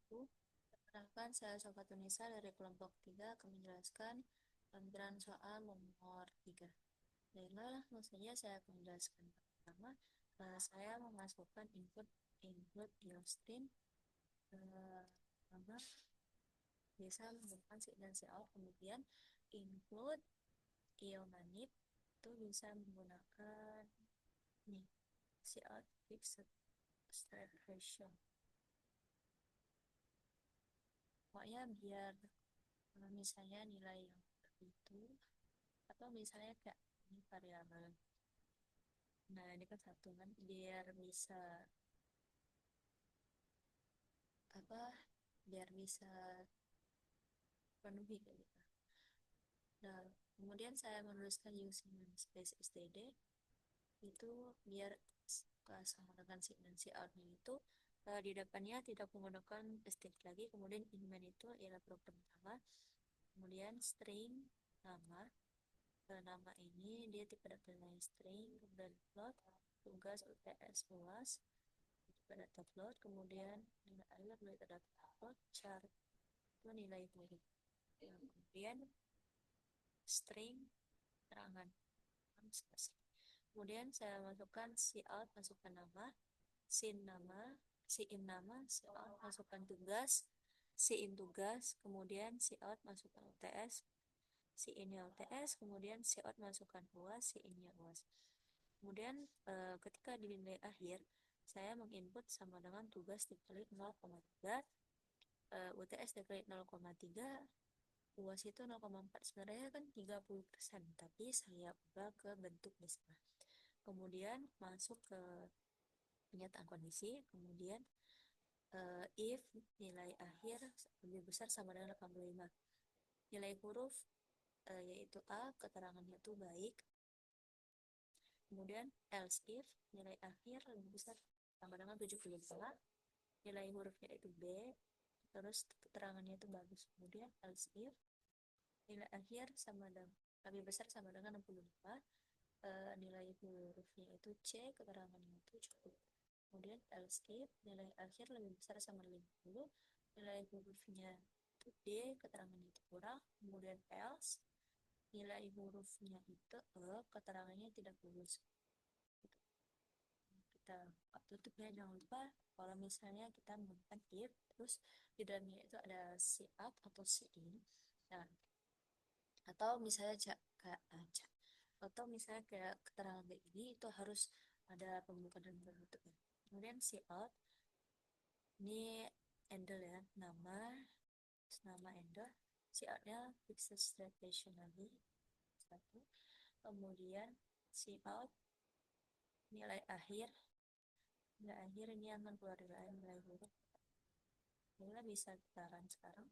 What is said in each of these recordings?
Perkenalkan, saya Sofa Tunisa dari kelompok 3 akan menjelaskan lampiran soal nomor 3. Baiklah, maksudnya saya akan menjelaskan pertama, saya memasukkan include iostream, pertama bisa menggunakan si dan si out, kemudian include iomanib itu bisa menggunakan nih si out fixed stress ratio. Pokoknya biar misalnya nilai yang itu atau misalnya kayak ini variabel, nah ini kan satu kan biar bisa apa, biar bisa penuhi kayak gitu. Nah, kemudian saya menuliskan using space std itu biar sama dengan si dan si outnya itu di depannya tidak menggunakan std lagi, kemudian inman itu ialah program utama, kemudian string nama. Nama ini dia tipe data string, kemudian float tugas UTS UAS tipe data float, kemudian nilai akhir nilai data float chart itu nilai murid. Kemudian string terangan, kemudian saya masukkan si out, masukkan nama, sin nama, si in nama, si out masukkan tugas, si in tugas, kemudian si out masukkan UTS, si in UTS, kemudian si out masukkan UAS, si in UAS. Kemudian ketika di nilai akhir saya menginput sama dengan tugas dikali 0,3, UTS dikali 0,3, UAS itu 0,4. Sebenarnya kan 30%, tapi saya ubah ke bentuk desimal. Kemudian masuk ke penyataan kondisi, kemudian if nilai akhir lebih besar sama dengan 85, nilai huruf yaitu A, keterangannya itu baik. Kemudian else if nilai akhir lebih besar sama dengan 75, nilai hurufnya itu B, terus keterangannya itu bagus. Kemudian else if nilai akhir sama dengan lebih besar sama dengan 65, nilai hurufnya itu C, keterangannya itu cukup. Kemudian else if nilai akhir lebih besar sama dengan 50, nilai hurufnya itu D, keterangannya itu kurang. Kemudian else nilai hurufnya itu E, keterangannya tidak bagus. Kita tutup ya, jangan lupa kalau misalnya kita menggunakan if terus di dalamnya itu ada si out atau si in, nah atau misalnya kayak aja, atau misalnya kayak keterangan kayak ini itu harus ada pembukaan dan penutup ya. Kemudian si out ini handle ya, nama handle, si outnya fixed stationary satu, kemudian si out nilai akhir ini akan keluar dari nilai huruf. Kita bisa kita run sekarang.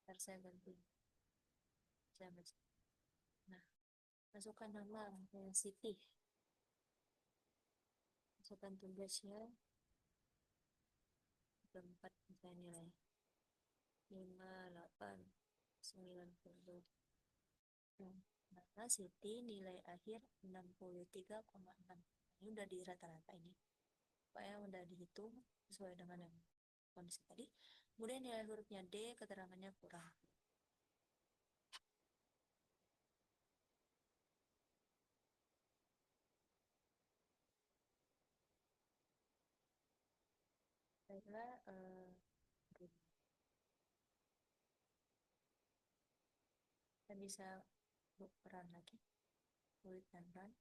Ntar saya ganti, saya baca. Nah, masukkan nama Siti, masukkan tugasnya keempat, misalnya nilai 5, 8, 90. Nah, Siti nilai akhir 63,6. Ini udah di rata-rata ini. Pokoknya udah dihitung sesuai dengan yang kondisi tadi. Kemudian nilai hurufnya D, keterangannya kurang. Baiklah, kita bisa peran lagi, kulit dan run.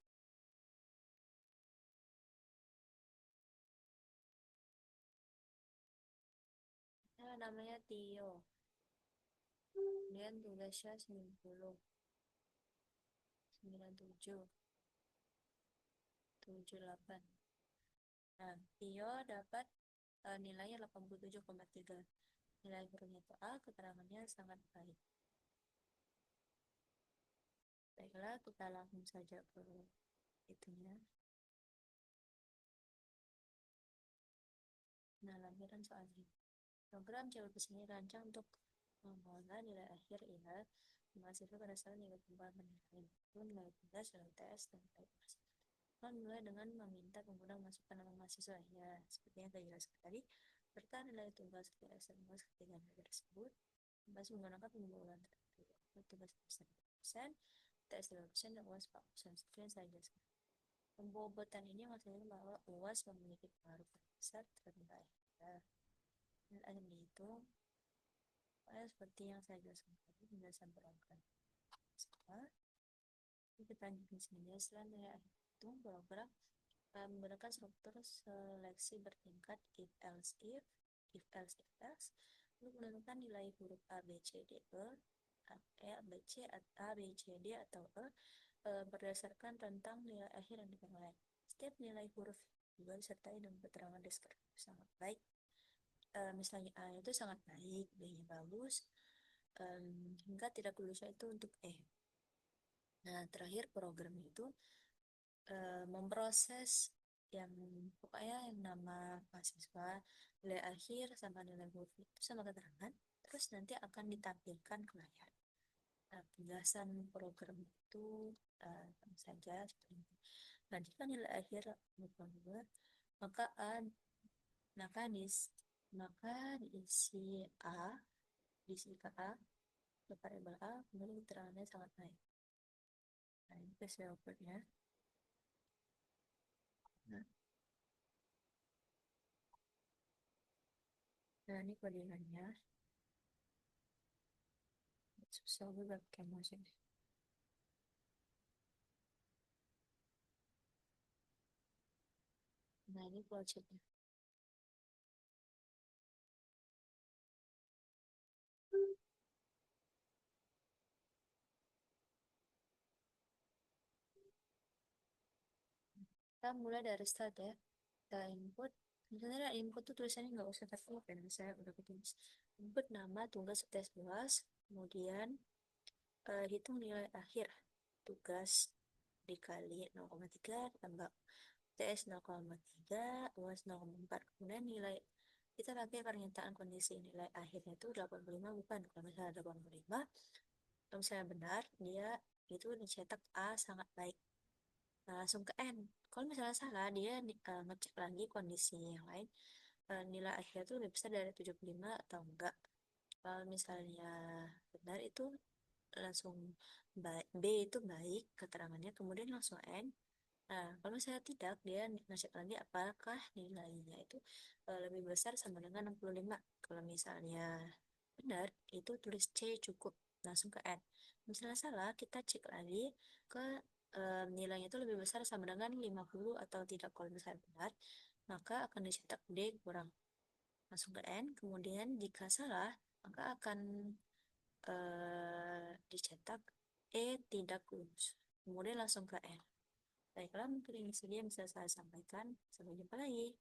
Nah, namanya Tio. Kemudian tugasnya 90, 97, 78. Nah, Tio dapat nilainya 87,3. Nilai gurunya itu A, keterangannya sangat baik. Baiklah, kita langsung saja ke itunya. Nah, lampiran soalnya. Program jalur kesini rancang untuk mengolah nilai akhir ya. mahasiswa pada saat nilai tunggal menilai itu nilai tugas, nilai UTS, dan nilai UAS. Kan mulai dengan meminta pengguna memasukkan nama mahasiswa ya, seperti yang saya jelaskan tadi, serta nilai tugas UTS dan UAS ketiga nilai tersebut masih menggunakan pembuatan tertentu. Tugas besar 10%, UTS 5%, dan UAS 4%. Seperti yang saya jelaskan. Pembobotan ini maksudnya bahwa UAS memiliki pengaruh besar terhadap nilai. Dan akan dihitung seperti yang saya jelaskan tadi, penjelasan program. Sama, kita lanjutkan sini. Setelah nilai hitung program menggunakan struktur seleksi bertingkat if else untuk menentukan nilai huruf A B C D E B C A B C D atau berdasarkan rentang nilai akhir yang diperoleh. Setiap nilai huruf juga disertai dengan keterangan deskriptif sangat baik. Misalnya A itu sangat baik, B-nya bagus, hingga tidak lulusnya itu untuk E. Nah, terakhir program itu memproses yang pokoknya yang nama mahasiswa, nilai akhir sama nilai huruf itu sama keterangan, terus nanti akan ditampilkan ke layar. Nah, penjelasan program itu sama saja seperti ini. Nah, jika nilai akhir lupa dua, maka A, maka maka diisi A, diisi ke A, ke variabel A, kemudian keterangannya sangat baik. Nah, ini case developernya. Nah, ini kodirannya. Susah juga pakai mouse ini. Nah, ini flowchartnya. Kita mulai dari start ya. Kita input. Sebenarnya input tuh tulisannya nggak usah tertulis kan. Saya udah tulis. Input nama, tugas, tes luas. Kemudian hitung nilai akhir. Tugas dikali 0,3 tambah TS 0,3, UAS 0,4. Kemudian nilai kita pakai pernyataan kondisi nilai akhirnya itu 85 bukan. Kalau misalnya 85, kalau misalnya benar, dia itu dicetak A sangat baik. Nah, langsung ke N. Kalau misalnya salah, dia ngecek lagi kondisi yang lain. Nilai akhirnya itu lebih besar dari 75 atau enggak. Kalau misalnya benar itu langsung B itu baik keterangannya, kemudian langsung N. Nah, kalau misalnya tidak, dia ngecek lagi apakah nilainya itu lebih besar sama dengan 65. Kalau misalnya benar, itu tulis C cukup, langsung ke N. Misalnya salah, kita cek lagi ke nilainya itu lebih besar sama dengan 50 atau tidak. Kalau misalnya benar, maka akan dicetak D kurang, langsung ke N. Kemudian jika salah, maka akan dicetak E tidak lulus. Kemudian langsung ke N. Baiklah, mungkin ini saja yang bisa saya sampaikan. Sampai jumpa lagi.